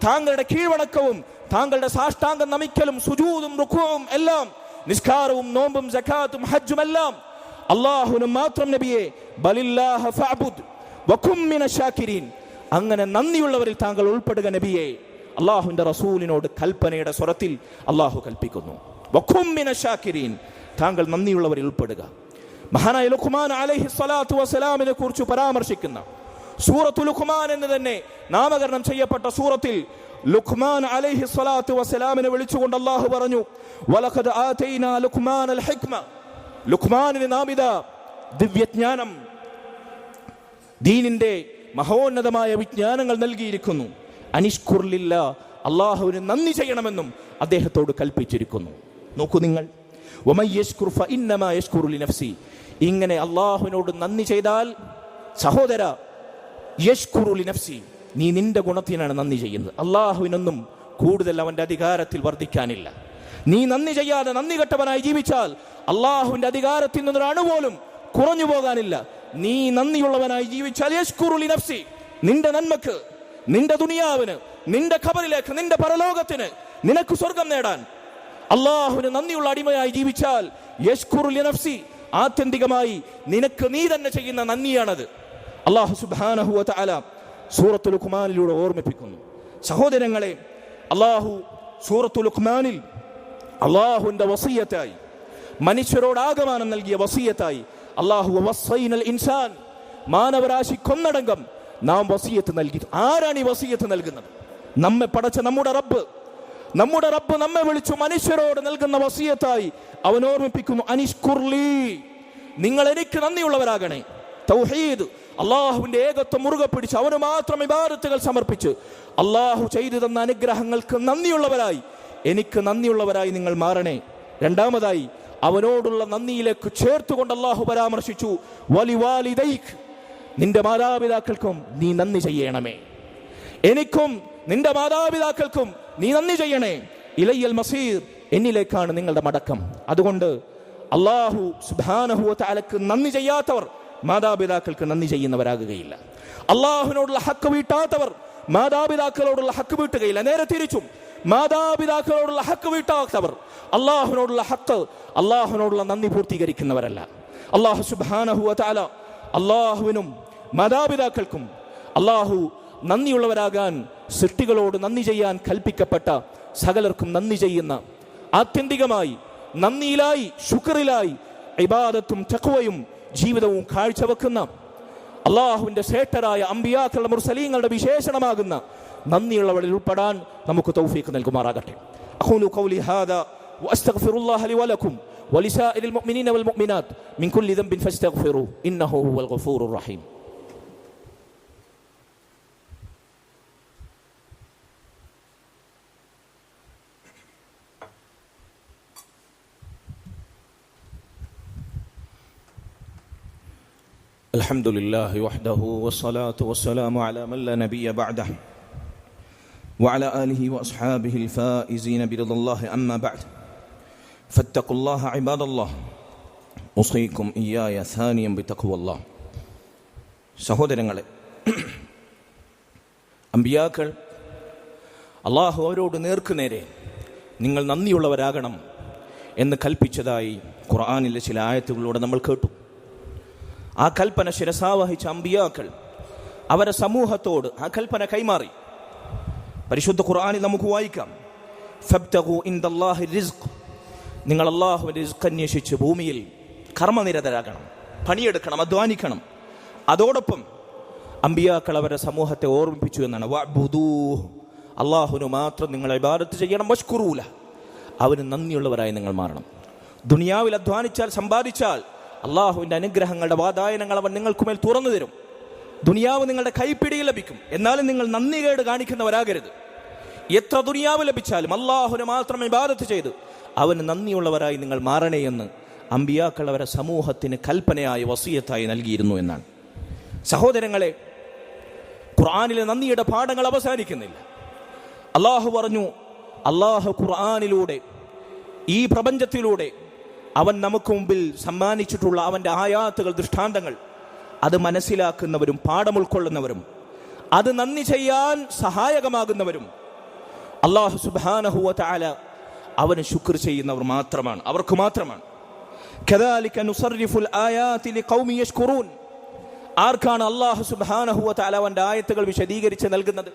താങ്കളുടെ കീഴ്വണക്കവും താങ്കളുടെ സാഷ്ടാംഗം നമിക്കലും സുജൂദും റുക്കൂഉം എല്ലാം, നിസ്കാരവും നോമ്പും സകാത്തും ഹജ്ജും എല്ലാം അല്ലാഹുവിന് മാത്രം നബിയെ. ബലില്ലാഹ ഫഅബ്ദ് വകും മിനശ് ശാകിരീൻ. അങ്ങനെ നന്ദിയുള്ളവരിൽ താങ്കൾ ഉൾപ്പെടുക നബിയെ. അല്ലാഹുവിന്റെ റസൂലിനോട് കൽപ്പനയുടെ സ്വരത്തിൽ അല്ലാഹു കൽപ്പിക്കുന്നു, വകും മിനശ് ശാകിരീൻ, താങ്കൾ നന്ദിയുള്ളവരിൽ ഉൾപ്പെടുക. മഹാനായ ലുഖ്മാൻ അലൈഹി സ്വലാത്തു വസ്സലാമിനെ കുറിച്ച് പരാമർശിക്കുന്ന സൂറത്തുൽ ലുഖ്മാൻ എന്ന് തന്നെ നാമകരണം ചെയ്യപ്പെട്ട സൂറത്തിൽ ലുഖ്മാൻ അലൈഹി സ്വലാത്തു വസ്സലാമിനെ വിളിച്ചുകൊണ്ട് അല്ലാഹു പറഞ്ഞു, വലഖദ് ആതൈനാ ലുഖ്മാനൽ ഹിക്മ. ലുഖ്മാനിന് നാം ഇതാ ദിവ്യജ്ഞാനം, ദീനിന്റെ മഹോന്നതമായ വിജ്ഞാനങ്ങൾ നൽകിയിരിക്കുന്നു. അനിഷ്കുർലില്ല, അള്ളാഹുവിന് നന്ദി ചെയ്യണമെന്നും അദ്ദേഹത്തോട് കൽപ്പിച്ചിരിക്കുന്നു. നോക്കൂ നിങ്ങൾ, ഇങ്ങനെ അള്ളാഹുവിനോട് നന്ദി ചെയ്താൽ സഹോദര, യഷ്കുറു ലിനഫ്സി, നീ നിന്റെ ഗുണത്തിനാണ് നന്ദി ചെയ്യുന്നത്. അള്ളാഹുവിനൊന്നും കൂടുതൽ അവന്റെ അധികാരത്തിൽ വർദ്ധിക്കാനില്ല. നീ നന്ദി ചെയ്യാതെ നന്ദി കെട്ടവനായി ജീവിച്ചാൽ അള്ളാഹുവിന്റെ അധികാരത്തിൽ നിന്നൊരു അണുപോലും കുറഞ്ഞു പോകാനില്ല. നീ നന്ദിയുള്ളവനായി ജീവിച്ചാൽ യഷ്കുറു ലിനഫ്സി, നിന്റെ നന്മക്ക്, നിന്റെ ദുനിയാവിന്, നിന്റെ ഖബറിലേക്ക്, നിന്റെ പരലോകത്തിന്, നിനക്ക് സ്വർഗം നേടാൻ അള്ളാഹുവിന് നന്ദിയുള്ള അടിമയായി ജീവിച്ചാൽ യഷ്കുറു ലിനഫ്സി, ആത്യന്തികമായി നിനക്ക് നീ തന്നെ ചെയ്യുന്ന നന്ദിയാണത്. അല്ലാഹു സുബ്ഹാനഹു വ തആല സൂറത്തുൽ ലുഖ്മാനിലൂടെ ഓർമ്മിപ്പിക്കുന്നു. സഹോദരങ്ങളെ, അല്ലാഹു സൂറത്തുൽ ലുഖ്മാനിൽ അല്ലാഹുവിന്റെ വസിയത്തായി, മനുഷ്യരോട് ആഗമനം നൽകിയ വസിയത്തായി അല്ലാഹു വസൈനൽ ഇൻസാൻ, മാനവരാശിക്കൊന്നടങ്കം നാം വസിയത്ത് നൽകി. ആരാണ് ഈ വസിയത്ത് നൽകുന്നത്? നമ്മെ പടച്ച നമ്മുടെ റബ്ബ്. നമ്മുടെ റബ്ബ് നമ്മെ വിളിച്ചു മനുഷ്യരോട് നൽകുന്ന വസിയത്തായി അവൻ ഓർമ്മിപ്പിക്കുന്നു, അനിഷ്കുർലി, നിങ്ങൾ എനിക്ക് നന്ദിയുള്ളവരാകണേ. തൗഹീദ്, അള്ളാഹുവിന്റെ ഏകത്വം മുറുകെ പിടിച്ച് അവന് മാത്രം ഇബാദത്തുകൾ സമർപ്പിച്ച് അള്ളാഹു ചെയ്തു തന്ന അനുഗ്രഹങ്ങൾക്ക് നന്ദിയുള്ളവരായി, എനിക്ക് നന്ദിയുള്ളവരായി നിങ്ങൾ മാറണേ. രണ്ടാമതായി അവനോടുള്ള നന്ദിയിലേക്ക് ചേർത്തുകൊണ്ട് അള്ളാഹു പരാമർശിച്ചു, വലിവാലിദൈക്, നിന്റെ മാതാപിതാക്കൾക്കും നീ നന്ദി ചെയ്യണമേ. എനിക്കും നിന്റെ മാതാപിതാക്കൾക്കും നീ നന്ദി ചെയ്യണേ. ഇലയ്യൽ മസീർ, എന്നിലേക്കാണ് നിങ്ങളുടെ മടക്കം. അതുകൊണ്ട് അല്ലാഹു സുബ്ഹാനഹു വ തആലക്ക് നന്ദി ചെയ്യാത്തവർ മാതാപിതാക്കൾക്ക് നന്ദി ചെയ്യുന്നവരാകുകയില്ല. അള്ളാഹുവിനോടുള്ള ഹക്ക് വീട്ടാത്തവർ മാതാപിതാക്കളോടുള്ള ഹക്ക് വീട്ടുകയില്ല. നേരെ തിരിച്ചും, മാതാപിതാക്കളോടുള്ള ഹക്ക് വീട്ടാത്തവർ അള്ളാഹുവിനോടുള്ള ഹക്ക്, അള്ളാഹുവിനോടുള്ള നന്ദി പൂർത്തീകരിക്കുന്നവരല്ല. അല്ലാഹു സുബ്ഹാനഹു വ തആല അള്ളാഹുവിനും മാതാപിതാക്കൾക്കും അള്ളാഹു നന്ദിയുള്ളവരാകാൻ, സൃഷ്ടികളോട് നന്ദി ചെയ്യാൻ കൽപ്പിക്കപ്പെട്ട സകലർക്കും നന്ദി ചെയ്യുന്ന, ആത്യന്തികമായി നന്ദിയിലായി, ശുക്റിലായി ഇബാദത്തും തഖ്വയും ജീവിതവും കാഴ്ചവെക്കുന്ന അള്ളാഹുവിന്റെ ശ്രേഷ്ഠരായ അംബിയാക്കളുടെ മുർസലീങ്ങളുടെ വിശേഷണമാകുന്ന നന്ദിയുള്ളവരിൽ ഉൾപ്പെടാൻ നമുക്ക് തൗഫീഖ് നൽകുമാറാകട്ടെ. അഖൂലു ഖൗലി ഹാദാ വഅസ്തഗ്ഫിറുല്ലാഹ ലി വലക്കും വലിസാഇരിൽ മുഅ്മിനീന വൽ മുഅ്മിനാത്ത് മിൻ കുല്ലി ദംബിൻ ഫസ്തഗ്ഫിറൂ ഇന്നഹു ഹുവൽ ഗഫൂറുർ റഹീം. الحمد لله وحده والصلاة والسلام على من لا نبي بعده وعلى آله وأصحابه الفائزين برضا الله. أما بعد فاتقوا الله عباد الله أوصيكم إياي ثانيا بتقوى الله. സഹോദരങ്ങളെ, അമ്പിയാക്കൾ അള്ളാഹു അവരോട് നേർക്കുനേരെ നിങ്ങൾ നന്ദിയുള്ളവരാകണം എന്ന് കൽപ്പിച്ചതായി ഖുർആനിലെ ചില ആയത്തുകളിലൂടെ നമ്മൾ കേട്ടു. ആ കൽപ്പന ശിരസാവഹിച്ച അമ്പിയാക്കൾ അവരെ സമൂഹത്തോട് ആ കൽപ്പന കൈമാറി. പരിശുദ്ധ ഖുർആനിൽ നമുക്ക് വായിക്കാം, ഫബ്തഗൂ ഇൻദല്ലാഹി റിസ്ഖ്, നിങ്ങൾ അല്ലാഹുവിന്റെ റിസ്ഖ് അന്വേഷിച്ച് ഭൂമിയിൽ കർമ്മനിരതരാകണം, പണിയെടുക്കണം, അധ്വാനിക്കണം. അതോടൊപ്പം അമ്പിയാക്കൾ അവരുടെ സമൂഹത്തെ ഓർമ്മിപ്പിച്ചു എന്നാണ്, വഅ്ബുദൂഹ്, അല്ലാഹുവിന് മാത്രം നിങ്ങൾ ഇബാദത്ത് ചെയ്യണം, വഷ്കുറൂല, അവന് നന്ദിയുള്ളവരായി നിങ്ങൾ മാറണം. ദുനിയാവിൽ അധ്വാനിച്ചാൽ, സമ്പാദിച്ചാൽ അള്ളാഹുവിന്റെ അനുഗ്രഹങ്ങളുടെ വാതായനങ്ങൾ അവൻ നിങ്ങൾക്കുമേൽ തുറന്നു തരും. ദുനിയാവ് നിങ്ങളുടെ കൈപ്പിടിയിൽ ലഭിക്കും. എന്നാലും നിങ്ങൾ നന്ദികേട് കാണിക്കുന്നവരാകരുത്. എത്ര ദുനിയാവ് ലഭിച്ചാലും അള്ളാഹുവിനെ മാത്രം ഇബാദത്ത് ചെയ്ത് അവന് നന്ദിയുള്ളവരായി നിങ്ങൾ മാറണേ എന്ന് അമ്പിയാക്കൾ അവരെ സമൂഹത്തിന് കൽപ്പനയായി, വസിയത്തായി നൽകിയിരുന്നു എന്നാണ്. സഹോദരങ്ങളെ, ഖുർആനിലെ നന്ദിയുടെ പാഠങ്ങൾ അവസാനിക്കുന്നില്ല. അള്ളാഹു പറഞ്ഞു, അള്ളാഹു ഖുർആനിലൂടെ, ഈ പ്രപഞ്ചത്തിലൂടെ അവൻ നമുക്ക് മുമ്പിൽ സമ്മാനിച്ചിട്ടുള്ള അവൻ്റെ ആയാത്തുകൾ, ദൃഷ്ടാന്തങ്ങൾ, അത് മനസ്സിലാക്കുന്നവരും പാഠം ഉൾക്കൊള്ളുന്നവരും അത് നന്ദി ചെയ്യാൻ സഹായകമാകുന്നവരും അല്ലാഹു സുബ്ഹാനഹു വ തആല അവന് ശുക്ർ ചെയ്യുന്നവർ മാത്രമാണ്, അവർക്ക് മാത്രമാണ്. കദാലിക നുസർരിഫുൽ ആയാതി ലിഖൗമി യഷ്കുറൂൻ. ആർക്കാണ് അല്ലാഹു സുബ്ഹാനഹു വ തആല അവൻ്റെ ആയത്തുകൾ വിശദീകരിച്ച് നൽകുന്നത്?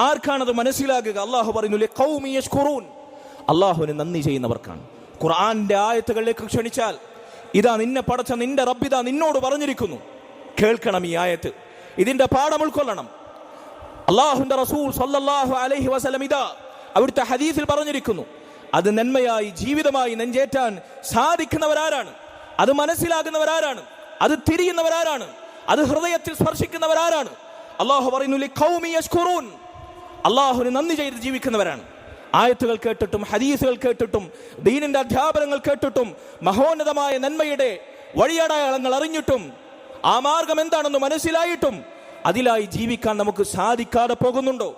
ആർക്കാണത് മനസ്സിലാകുക? അല്ലാഹു പറയുന്നു, ലിഖൗമി യഷ്കുറൂൻ, അല്ലാഹുവിന് നന്ദി ചെയ്യുന്നവർക്കാണ്. ഖുർആന്റെ ആയത്തുകളിലേക്ക് ക്ഷണിച്ചാൽ, ഇതാ നിന്നെ പടച്ച നിന്റെ റബ്ബിതാ നിന്നോട് പറഞ്ഞിരിക്കുന്നു, കേൾക്കണം ഈ ആയത്ത്, ഇതിന്റെ പാഠം ഉൾക്കൊള്ളണം. അല്ലാഹുവിന്റെ റസൂൽ സല്ലല്ലാഹു അലൈഹി വസല്ലം ഇതാ അവിടുത്തെ ഹദീസിൽ പറഞ്ഞിരിക്കുന്നു, അത് നന്മയായി ജീവിതമായി നെഞ്ചേറ്റാൻ സാധിക്കുന്നവരാരാണ്? അത് മനസ്സിലാകുന്നവരാരാണ്? അത് തിരിയുന്നവരാരാണ്? അത് ഹൃദയത്തിൽ സ്പർശിക്കുന്നവരാരാണ്? അള്ളാഹു പറയുന്നു ലിഖൗമി യശ്കുറൂൻ, അള്ളാഹുവിന് നന്ദി ചെയ്ത് ജീവിക്കുന്നവരാണ്. ആയത്തുകൾ കേട്ടിട്ടും ഹദീസുകൾ കേട്ടിട്ടും ദീനിന്റെ അധ്യാപനങ്ങൾ കേട്ടിട്ടും മഹോന്നതമായ നന്മയുടെ വഴിയടയാളങ്ങൾ അറിഞ്ഞിട്ടും ആ മാർഗം എന്താണെന്ന് മനസ്സിലായിട്ടും അതിലായി ജീവിക്കാൻ നമുക്ക് സാധിക്കാതെ പോകുന്നുണ്ടോ?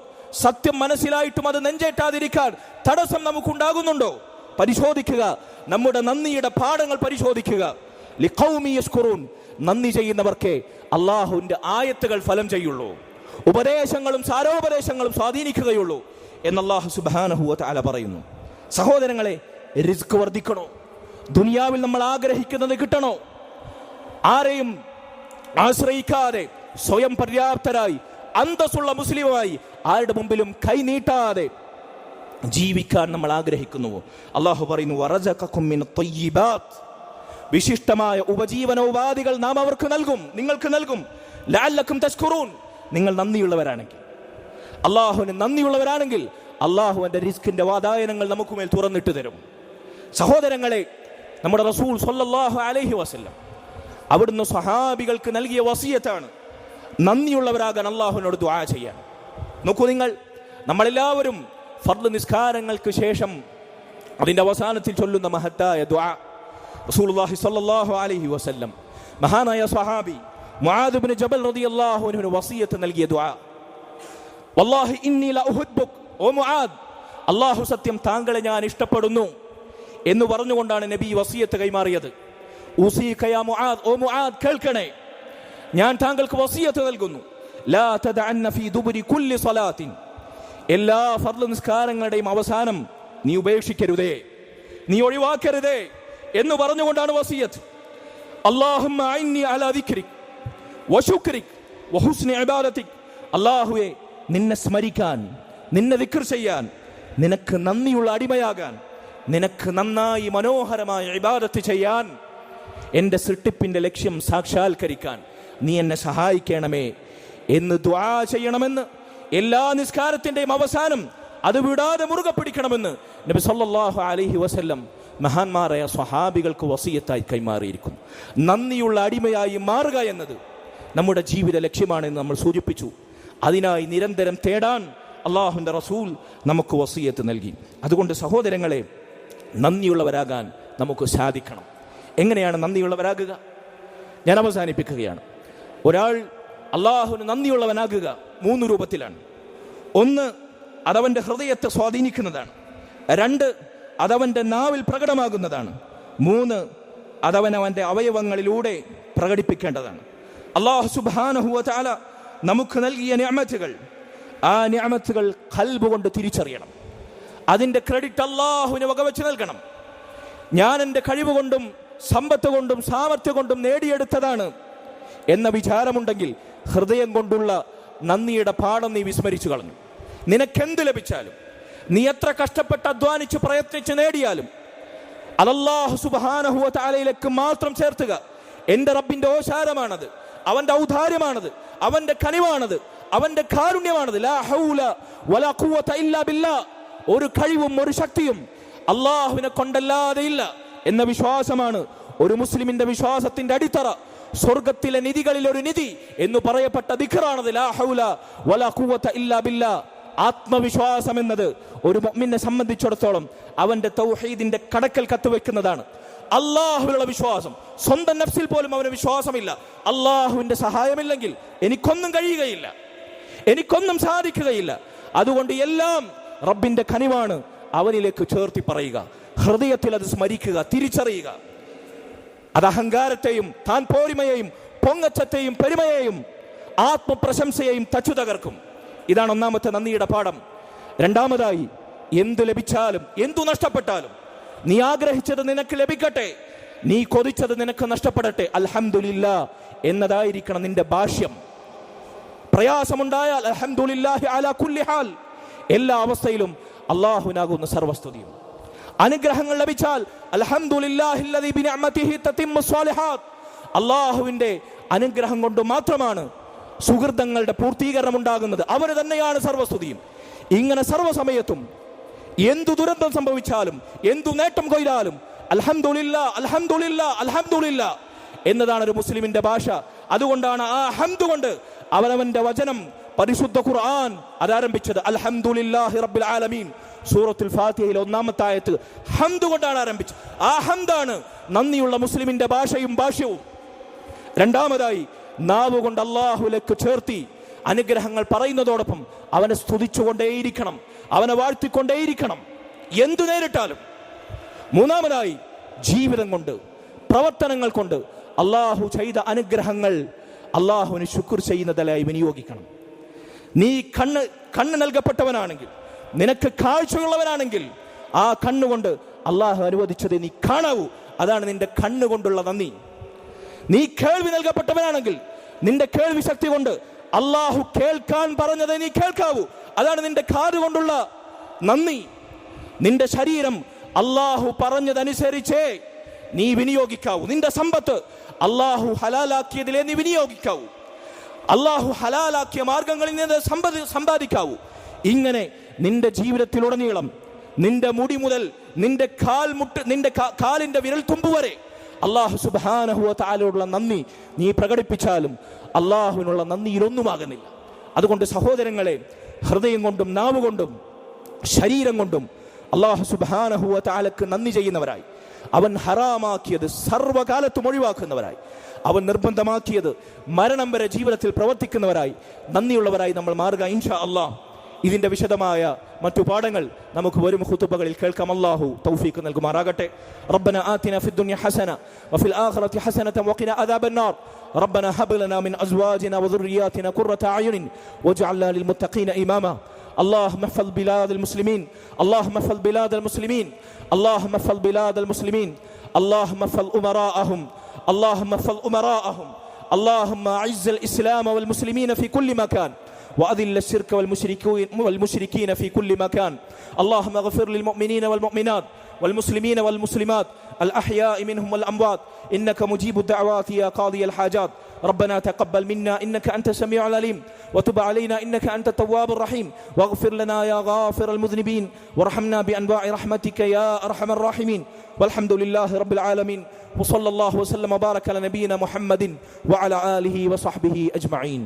സത്യം മനസ്സിലായിട്ടും അത് നെഞ്ചേറ്റാതിരിക്കാൻ തടസ്സം നമുക്കുണ്ടാകുന്നുണ്ടോ? പരിശോധിക്കുക, നമ്മുടെ നന്ദിയുടെ പാഠങ്ങൾ പരിശോധിക്കുക. ലിഖൗമി യശ്കുറൂൻ, നന്ദി ചെയ്യുന്നവർക്ക് അള്ളാഹുവിന്റെ ആയത്തുകൾ ഫലം ചെയ്യുള്ളൂ, ഉപദേശങ്ങളും സാരോപദേശങ്ങളും സ്വാധീനിക്കുകയുള്ളൂ എന്ന് അല്ലാഹു സുബ്ഹാനഹു വ തആല പറയുന്നു. സഹോദരങ്ങളെ, റിസ്ക് വർദ്ധിക്കണോ? ദുനിയാവിൽ നമ്മൾ ആഗ്രഹിക്കുന്നത് കിട്ടണോ? ആരെയും ആശ്രയിക്കാതെ സ്വയം പര്യാപ്തരായി അന്തസ്സുള്ള മുസ്ലിമായി ആരുടെ മുമ്പിലും കൈനീട്ടാതെ ജീവിക്കാൻ നമ്മൾ ആഗ്രഹിക്കുന്നുവോ? അള്ളാഹു പറയുന്നു വറസഖകും മിനത് ത്വയ്യിബാത്ത്, വിശിഷ്ടമായ ഉപജീവനോപാധികൾ നാം അവർക്ക് നൽകും, നിങ്ങൾക്ക് നൽകും. ലഅല്ലക്കും തശ്കുറൂൻ, നിങ്ങൾ നന്ദിയുള്ളവരാണെങ്കിൽ, അള്ളാഹുവിന് നന്ദിയുള്ളവരാണെങ്കിൽ അള്ളാഹുവിന്റെ റിസ്കിന്റെ വാതായനങ്ങൾ നമുക്കുമേൽ തുറന്നിട്ട് തരും. സഹോദരങ്ങളെ, നമ്മുടെ റസൂൽ സ്വല്ലല്ലാഹു അലൈഹി വസല്ലം അവിടുന്ന് സ്വഹാബികൾക്ക് നൽകിയ വസിയത്താണ് നന്ദിയുള്ളവരാകാൻ, അള്ളാഹുവിനോട് ദുആ ചെയ്യാൻ. നോക്കൂ നിങ്ങൾ, നമ്മളെല്ലാവരും ഫർദ് നിസ്കാരങ്ങൾക്ക് ശേഷം അതിന്റെ അവസാനത്തിൽ ചൊല്ലുന്ന മഹത്തായ ദുആ റസൂലുള്ളാഹി സ്വല്ലല്ലാഹു അലൈഹി വസല്ലം മഹാനായ സ്വഹാബി മുആദ് ഇബ്നു ജബൽ റളിയല്ലാഹു അൻഹു വസിയത്ത് നൽകിയ ദുആ, വല്ലാഹി ഇന്നി ലഉഹിബ്ബുക്, ഓ മുആദ്, അല്ലാഹു സത്യം താങ്കളെ ഞാൻ ഇഷ്ടപ്പെടുന്നു എന്ന് പറഞ്ഞുകൊണ്ടാണ് നബി വസിയത്ത് കൈമാറിയത്. ഉസീക യാ മുആദ്, ഓ മുആദ് കേൾക്കണേ, ഞാൻ താങ്കൾക്ക് വസിയത്ത് നൽകുന്നു. ലാ തദഅന്ന ഫീ ദുബരി കുല്ലി സ്വലാത്തിൻ, എല്ലാ ഫർള് നിസ്കാരങ്ങളുടെയും അവസാനം നീ ഉപേക്ഷിക്കരുതേ, നീ ഒഴിവാക്കരുതേ എന്ന് പറഞ്ഞുകൊണ്ടാണ് വസിയത്ത്. അല്ലാഹുമ്മ അഇന്നി അലാ ദിക്രിക് വശുക്രിക് വഹുസ്നി ഇബാദതിക്, അല്ലാഹുവേ, നിന്നെ സ്മരിക്കാൻ, നിന്നെ ദിക്ർ ചെയ്യാൻ, നിനക്ക് നന്ദിയുള്ള അടിമയാകാൻ, നിനക്ക് നന്നായി മനോഹരമായ ഇബാദത്ത് ചെയ്യാൻ, എൻ്റെ സൃഷ്ടിപ്പിന്റെ ലക്ഷ്യം സാക്ഷാത്കരിക്കാൻ നീ എന്നെ സഹായിക്കണമേ എന്ന് ദുആ ചെയ്യണമെന്ന്, എല്ലാ നിസ്കാരത്തിന്റെയും അവസാനം അത് വിടാതെ മുറുകെ പിടിക്കണമെന്ന് നബി സല്ലല്ലാഹു അലൈഹി വസല്ലം മഹാന്മാരായ സ്വഹാബികൾക്ക് വസിയത്തായി കൈമാറിയിരിക്കുന്നു. നന്ദിയുള്ള അടിമയായി മാറുക എന്നത് നമ്മുടെ ജീവിത ലക്ഷ്യമാണെന്ന് നമ്മൾ സൂചിപ്പിച്ചു. അതിനായി നിരന്തരം തേടാൻ അള്ളാഹുവിൻ്റെ റസൂൽ നമുക്ക് വസിയത്ത് നൽകി. അതുകൊണ്ട് സഹോദരങ്ങളെ, നന്ദിയുള്ളവരാകാൻ നമുക്ക് സാധിക്കണം. എങ്ങനെയാണ് നന്ദിയുള്ളവരാകുക? ഞാൻ അവസാനിപ്പിക്കുകയാണ്. ഒരാൾ അള്ളാഹുവിന് നന്ദിയുള്ളവനാകുക 3 രൂപത്തിലാണ്. 1, അതവൻ്റെ ഹൃദയത്തെ സ്വാധീനിക്കുന്നതാണ്. 2, അതവൻ്റെ നാവിൽ പ്രകടമാകുന്നതാണ്. 3, അതവൻ്റെ അവയവങ്ങളിലൂടെ പ്രകടിപ്പിക്കേണ്ടതാണ്. അല്ലാഹു സുബ്ഹാനഹു വ തആല നമുക്ക് നൽകിയ നിഅമത്തുകൾ, ആ നിഅമത്തുകൾ ഖൽബ് കൊണ്ട് തിരിച്ചറിയണം. അതിൻ്റെ ക്രെഡിറ്റ് അല്ലാഹുവിന് വകവെച്ച് നൽകണം. ഞാൻ എൻ്റെ കഴിവ് കൊണ്ടും സമ്പത്ത് കൊണ്ടും സാമർത്ഥ്യം കൊണ്ടും നേടിയെടുത്തതാണ് എന്ന വിചാരമുണ്ടെങ്കിൽ ഹൃദയം കൊണ്ടുള്ള നന്ദിയുടെ പാഠം നീ വിസ്മരിച്ചു കളഞ്ഞു. നിനക്കെന്ത് ലഭിച്ചാലും, നീ എത്ര കഷ്ടപ്പെട്ട് അധ്വാനിച്ച് പ്രയത്നിച്ച് നേടിയാലും അത് അല്ലാഹു സുബ്ഹാനഹു വ തആലയിലേക്ക് മാത്രം ചേർത്തുക. എൻ്റെ റബ്ബിന്റെ ഓശാരമാണത്, അവന്റെ ഔദാര്യമാണത്, അവന്റെ കനിവാണത്, അവന്റെ കാരുണ്യമാണത്. ലാ ഹൗല വലാ ഖുവത ഇല്ലാ ബില്ലാ, ഒരു കഴിവും ഒരു ശക്തിയും അല്ലാഹുവിനെ കൊണ്ടല്ലാതെ ഇല്ല എന്ന വിശ്വാസമാണ് ഒരു മുസ്ലിമിന്റെ വിശ്വാസത്തിന്റെ അടിത്തറ. സ്വർഗത്തിലെ നിധികളിൽ ഒരു നിധി എന്ന് പറയപ്പെട്ട ദിക്റാണത് ലാ ഹൗല വലാ ഖുവത ഇല്ലാ ബില്ലാ. ആത്മവിശ്വാസം എന്നത് ഒരു മുഅ്മിനെ സംബന്ധിച്ചിടത്തോളം അവന്റെ തൗഹീദിന്റെ കടക്കൽ കത്തുവെക്കുന്നതാണ്. അല്ലാഹുവിലുള്ള വിശ്വാസം, സ്വന്തം നഫ്സിൽ പോലും അവന് വിശ്വാസമില്ല. അല്ലാഹുവിന്റെ സഹായമില്ലെങ്കിൽ എനിക്കൊന്നും കഴിയുകയില്ല, എനിക്കൊന്നും സാധിക്കുകയില്ല. അതുകൊണ്ട് എല്ലാം റബ്ബിന്റെ കനിവാണ്, അവനിലേക്ക് ചേർത്തി പറയുക, ഹൃദയത്തിൽ അത് സ്മരിക്കുക, തിരിച്ചറിയുക. അത് അഹങ്കാരത്തെയും താൻ പോരിമയെയും പൊങ്ങച്ചത്തെയും പെരുമയെയും ആത്മപ്രശംസയെയും തച്ചു തകർക്കും. ഇതാണ് ഒന്നാമത്തെ നന്ദിയുടെ പാഠം. രണ്ടാമതായി, എന്തു ലഭിച്ചാലും എന്തു നഷ്ടപ്പെട്ടാലും നീ ആഗ്രഹിച്ചത് നിനക്ക് ലഭിക്കട്ടെ, നീ കൊതിച്ചത് നിനക്ക് നഷ്ടപ്പെടട്ടെ, അൽഹംദുലില്ലാ എന്നതായിരിക്കണം നിന്റെ ഭാഷ്യം. പ്രയാസമുണ്ടായാൽ അൽഹംദുലില്ലാഹി അലാ കുല്ലി ഹാൽ, എല്ലാ അവസ്ഥയിലും അല്ലാഹുവിനാകുന്ന സർവസ്തുതിയും. അനുഗ്രഹങ്ങൾ ലഭിച്ചാൽ അൽഹംദുലില്ലാഹില്ലദീ ബിനിഅമതിഹി തതിമ്മു സ്വാലിഹാത്ത്, അല്ലാഹുവിന്റെ അനുഗ്രഹം കൊണ്ട് മാത്രമാണ് സുഹൃതങ്ങളുടെ പൂർത്തീകരണം ഉണ്ടാകുന്നത്, അവന് തന്നെയാണ് സർവസ്തുതിയും. ഇങ്ങനെ സർവ്വസമയത്തും എന്തു ദുരന്തം സംഭവിച്ചാലും എന്തു നേട്ടം കൊയ്താലും അൽഹംദുലില്ലാ അൽഹംദുലില്ലാ അൽഹംദുലില്ലാ എന്നതാണ് ഒരു മുസ്ലിമിന്റെ ഭാഷ. അതുകൊണ്ടാണ് ആ ഹംദ് കൊണ്ട് അവനവന്റെ വചനം പരിശുദ്ധ ഖുർആൻ അതാരംഭിച്ചത്. അൽഹംദുലില്ലാഹി റബ്ബിൽ ആലമീൻ. സൂറത്തുൽ ഫാത്തിഹയിലെ 1-ാമത്തെ ആയത്ത് ഹംദ് കൊണ്ടാണ് ആരംഭിച്ചത്. ആ ഹംദാണ് നന്ദിയുള്ള മുസ്ലിമിന്റെ ഭാഷയും ഭാഷ്യവും. രണ്ടാമതായി നാവ് കൊണ്ട് അല്ലാഹുവിലേക്ക് ചേർത്തി അനുഗ്രഹങ്ങൾ പറയുന്നതോടൊപ്പം അവനെ സ്തുതിച്ചുകൊണ്ടേയിരിക്കണം, അവനെ വാഴ്ത്തിക്കൊണ്ടേയിരിക്കണം എന്തു നേരിട്ടാലും. മൂന്നാമതായി ജീവിതം കൊണ്ട്, പ്രവർത്തനങ്ങൾ കൊണ്ട് അള്ളാഹു ചെയ്ത അനുഗ്രഹങ്ങൾ അള്ളാഹുവിന് ശുക്ർ ചെയ്യുന്നതിലായി വിനിയോഗിക്കണം. നീ കണ്ണ് നൽകപ്പെട്ടവനാണെങ്കിൽ, നിനക്ക് കാഴ്ചയുള്ളവനാണെങ്കിൽ, ആ കണ്ണുകൊണ്ട് അള്ളാഹു അനുവദിച്ചത് നീ കാണാവൂ. അതാണ് നിന്റെ കണ്ണുകൊണ്ടുള്ള നന്ദി. നീ കേൾവി നൽകപ്പെട്ടവനാണെങ്കിൽ നിന്റെ കേൾവി ശക്തി കൊണ്ട് അള്ളാഹു കേൾക്കാൻ പറഞ്ഞത് നീ കേൾക്കാവൂ. അതാണ് നിന്റെ കാത് കൊണ്ടുള്ള നന്ദി. നിന്റെ ശരീരം അള്ളാഹു പറഞ്ഞതനുസരിച്ചേ നീ വിനിയോഗിക്കാവൂ. നിന്റെ സമ്പത്ത് അള്ളാഹു ഹലാലാക്കിയതിലേ നീ വിനിയോഗിക്കാവൂ. അള്ളാഹു ഹലാലാക്കിയ മാർഗങ്ങളിൽ നിന്ന് സമ്പാദിക്കാവൂ. ഇങ്ങനെ നിന്റെ ജീവിതത്തിലുടനീളം നിന്റെ മുടി മുതൽ നിന്റെ കാലിന്റെ വിരൽ തുമ്പ് വരെ അള്ളാഹു സുബ്ഹാനഹു വ തആലയോടുള്ള നന്ദി നീ പ്രകടിപ്പിച്ചാലും അള്ളാഹുവിനുള്ള നന്ദിയിലൊന്നുമാകുന്നില്ല. അതുകൊണ്ട് സഹോദരങ്ങളെ, ഹൃദയം കൊണ്ടും നാവ് കൊണ്ടും ശരീരം കൊണ്ടും അള്ളാഹു സുബ്ഹാനഹു വ തആലക്ക് നന്ദി ചെയ്യുന്നവരായി, അവൻ ഹറാമാക്കിയത് സർവ്വകാലത്തും ഒഴിവാക്കുന്നവരായി, അവൻ നിർബന്ധമാക്കിയത് മരണം വരെ ജീവിതത്തിൽ പ്രവർത്തിക്കുന്നവരായി, നന്ദിയുള്ളവരായി നമ്മൾ മാറുക ഇൻഷാ അല്ലാഹ്. ഇതിന്റെ വിശദമായ മറ്റു പാഠങ്ങൾ നമുക്ക് വരും ഖുതുബകളിൽ കേൾക്കാം. അല്ലാഹു തൗഫീഖ് നൽകുമാറാകട്ടെ. റബ്ബന ആതിന ഫിദ്ദുനിയ ഹസന വഫിൽ ആഖിറതി ഹസനത വഖിന അദാബന്നാർ. റബ്ബന ഹബ് ലനാ മിൻ അസ്വാജിന വദുർരിയാതിന ഖുറത അയുനിൻ വജ്അൽനാ ലിൽമുത്തഖീന ഇമാമാ. اللهم احفظ بلاد المسلمين، اللهم احفظ بلاد المسلمين، اللهم احفظ بلاد المسلمين، اللهم احفظ أمراءهم، اللهم احفظ أمراءهم، اللهم أعز الإسلام والمسلمين في كل مكان وأذل الشرك والمشركين في كل مكان. اللهم اغفر للمؤمنين والمؤمنات والمسلمين والمسلمات الأحياء منهم والأموات إنك مجيب الدعوات يا قاضي الحاجات. ربنا تقبل منا إنك أنت السميع العليم وتب علينا إنك أنت التواب الرحيم واغفر لنا يا غافر المذنبين وارحمنا بأنواع رحمتك يا أرحم الراحمين. والحمد لله رب العالمين وصلى الله وسلم وبارك على نبينا محمد وعلى آله وصحبه أجمعين.